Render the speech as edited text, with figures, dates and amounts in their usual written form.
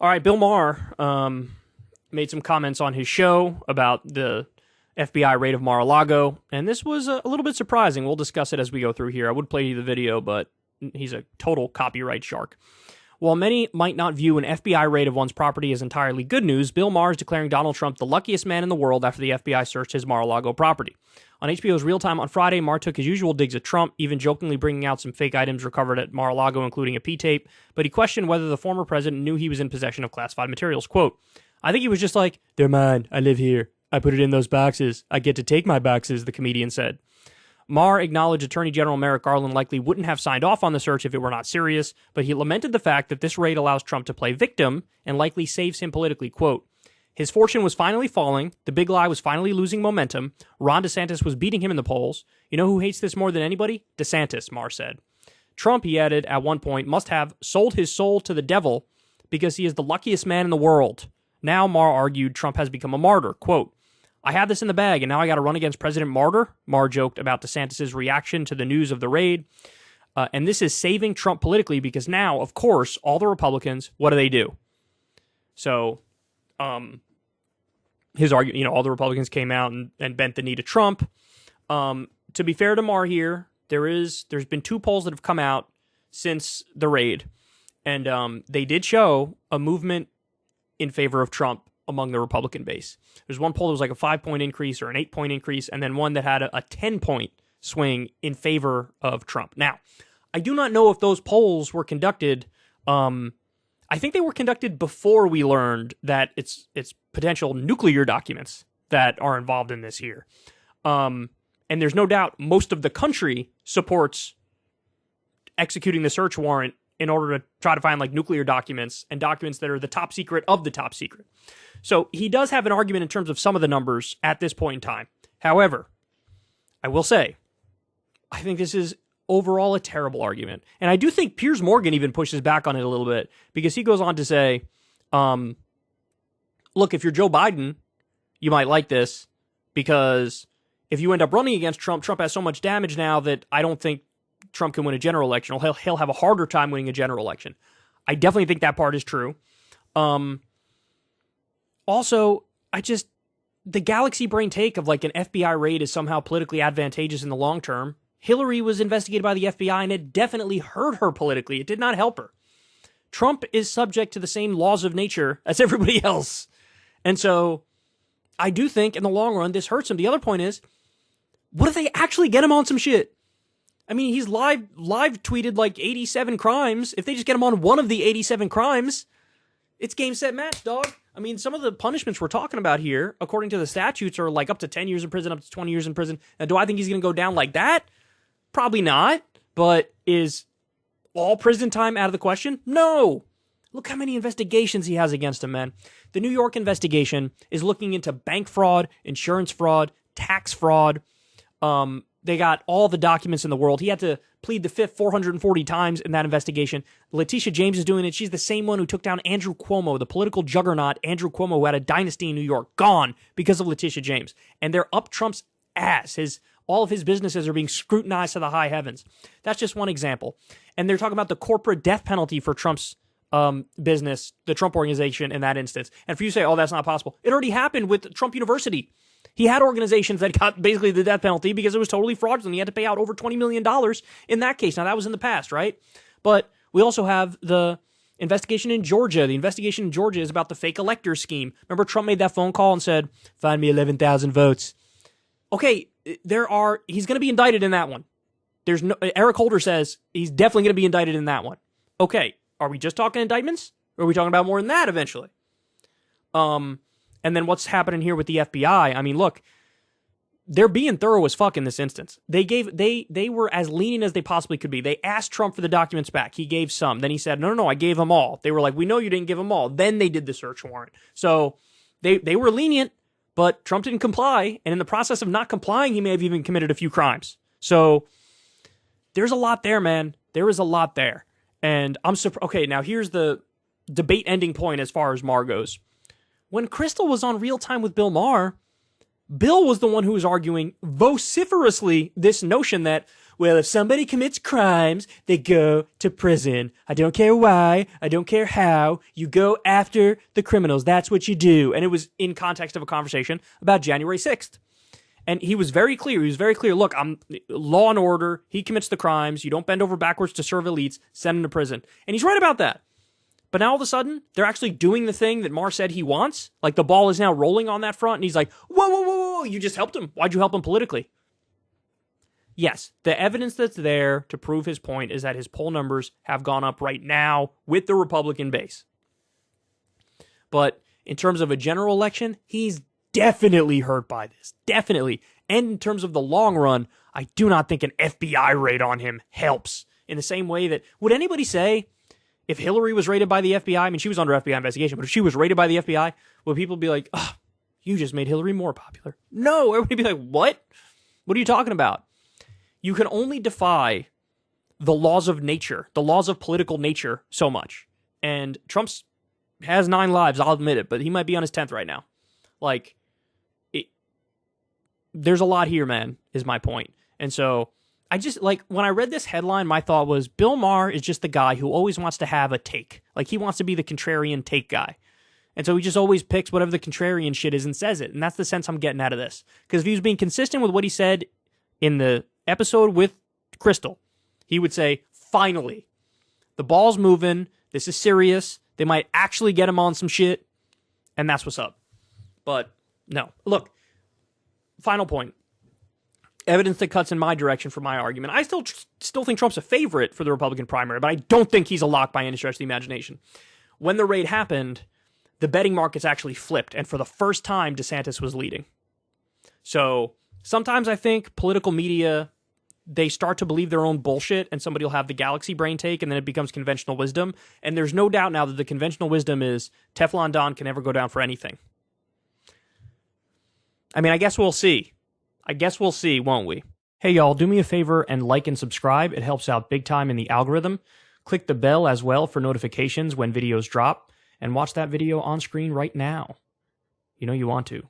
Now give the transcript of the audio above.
All right, Bill Maher made some comments on his show about the FBI raid of Mar-a-Lago, and this was a little bit surprising. We'll discuss it as we go through here. I would play you the video, but he's a total copyright shark. While many might not view an FBI raid of one's property as entirely good news, Bill Maher is declaring Donald Trump the luckiest man in the world after the FBI searched his Mar-a-Lago property. On HBO's Real Time on Friday, Maher took his usual digs at Trump, even jokingly bringing out some fake items recovered at Mar-a-Lago, including a P-tape, but he questioned whether the former president knew he was in possession of classified materials. Quote, "I think he was just like, they're mine, I live here, I put it in those boxes, I get to take my boxes," the comedian said. Maher acknowledged Attorney General Merrick Garland likely wouldn't have signed off on the search if it were not serious, but he lamented the fact that this raid allows Trump to play victim and likely saves him politically. Quote, "His fortune was finally falling, the big lie was finally losing momentum, Ron DeSantis was beating him in the polls. You know who hates this more than anybody? DeSantis," Maher said. Trump, he added at one point, must have sold his soul to the devil because he is the luckiest man in the world. Now, Maher argued, Trump has become a martyr. Quote, "I have this in the bag, and now I got to run against President Martyr," Maher joked about DeSantis' reaction to the news of the raid. And this is saving Trump politically because now, of course, all the Republicans, what do? So, his argument, all the Republicans came out and bent the knee to Trump. To be fair to Maher here, there's been 2 polls that have come out since the raid, and they did show a movement in favor of Trump among the Republican base. There's one poll that was like a 5-point increase or an 8-point increase, and then one that had a 10-point swing in favor of Trump. Now, I do not know if those polls were conducted. I think they were conducted before we learned that it's potential nuclear documents that are involved in this here. And there's no doubt most of the country supports executing the search warrant in order to try to find like nuclear documents and documents that are the top secret of the top secret. So he does have an argument in terms of some of the numbers at this point in time. However, I will say, I think this is overall a terrible argument. And I do think Piers Morgan even pushes back on it a little bit because he goes on to say, look, if you're Joe Biden, you might like this because if you end up running against Trump, Trump has so much damage now that I don't think Trump can win a general election. He'll have a harder time winning a general election. I definitely think that part is true. Also, the galaxy brain take of like an FBI raid is somehow politically advantageous in the long term. Hillary was investigated by the FBI and it definitely hurt her politically. It did not help her. Trump is subject to the same laws of nature as everybody else. And so I do think in the long run, this hurts him. The other point is, what if they actually get him on some shit? I mean, he's live tweeted like 87 crimes. If they just get him on one of the 87 crimes, it's game, set, match, dog. I mean, some of the punishments we're talking about here, according to the statutes, are like up to 10 years in prison, up to 20 years in prison. Now, do I think he's going to go down like that? Probably not. But is all prison time out of the question? No. Look how many investigations he has against him, man. The New York investigation is looking into bank fraud, insurance fraud, tax fraud. They got all the documents in the world. He had to plead the fifth 440 times in that investigation. Letitia James is doing it. She's the same one who took down Andrew Cuomo, the political juggernaut Andrew Cuomo, who had a dynasty in New York, gone because of Letitia James. And they're up Trump's ass. All of his businesses are being scrutinized to the high heavens. That's just one example. And they're talking about the corporate death penalty for Trump's business, the Trump organization in that instance. And for you to say, oh, that's not possible. It already happened with Trump University. He had organizations that got basically the death penalty because it was totally fraudulent. He had to pay out over $20 million in that case. Now, that was in the past, right? But we also have the investigation in Georgia. The investigation in Georgia is about the fake elector scheme. Remember, Trump made that phone call and said, find me 11,000 votes. Okay, he's going to be indicted in that one. Eric Holder says he's definitely going to be indicted in that one. Okay, are we just talking indictments? Or are we talking about more than that eventually? And then what's happening here with the FBI? I mean, look, they're being thorough as fuck in this instance. They were as lenient as they possibly could be. They asked Trump for the documents back. He gave some. Then he said, no, I gave them all. They were like, we know you didn't give them all. Then they did the search warrant. So they were lenient, but Trump didn't comply. And in the process of not complying, he may have even committed a few crimes. So there's a lot there, man. There is a lot there. And I'm surprised. Okay, now here's the debate ending point as far as Maher goes. When Crystal was on Real Time with Bill Maher, Bill was the one who was arguing vociferously this notion that, well, if somebody commits crimes, they go to prison. I don't care why. I don't care how. You go after the criminals. That's what you do. And it was in context of a conversation about January 6th. And he was very clear. He was very clear. Look, I'm law and order. He commits the crimes. You don't bend over backwards to serve elites. Send him to prison. And he's right about that. But now all of a sudden, they're actually doing the thing that Maher said he wants. Like, the ball is now rolling on that front, and he's like, whoa, whoa, whoa, whoa, you just helped him. Why'd you help him politically? Yes, the evidence that's there to prove his point is that his poll numbers have gone up right now with the Republican base. But in terms of a general election, he's definitely hurt by this. Definitely. And in terms of the long run, I do not think an FBI raid on him helps. In the same way that, would anybody say, if Hillary was raided by the FBI, I mean, she was under FBI investigation, but if she was raided by the FBI, would people be like, oh, you just made Hillary more popular? No, everybody would be like, what? What are you talking about? You can only defy the laws of nature, the laws of political nature so much. And Trump's has 9 lives, I'll admit it, but he might be on his 10th right now. Like, there's a lot here, man, is my point. And so I just, like, when I read this headline, my thought was, Bill Maher is just the guy who always wants to have a take. Like, he wants to be the contrarian take guy. And so he just always picks whatever the contrarian shit is and says it. And that's the sense I'm getting out of this. Because if he was being consistent with what he said in the episode with Crystal, he would say, finally, the ball's moving. This is serious. They might actually get him on some shit. And that's what's up. But no. Look, final point. Evidence that cuts in my direction for my argument. I still think Trump's a favorite for the Republican primary, but I don't think he's a lock by any stretch of the imagination. When the raid happened, the betting markets actually flipped, and for the first time, DeSantis was leading. So sometimes I think political media, they start to believe their own bullshit, and somebody will have the galaxy brain take, and then it becomes conventional wisdom. And there's no doubt now that the conventional wisdom is Teflon Don can never go down for anything. I mean, I guess we'll see. I guess we'll see, won't we? Hey, y'all, do me a favor and like and subscribe. It helps out big time in the algorithm. Click the bell as well for notifications when videos drop, and watch that video on screen right now. You know you want to.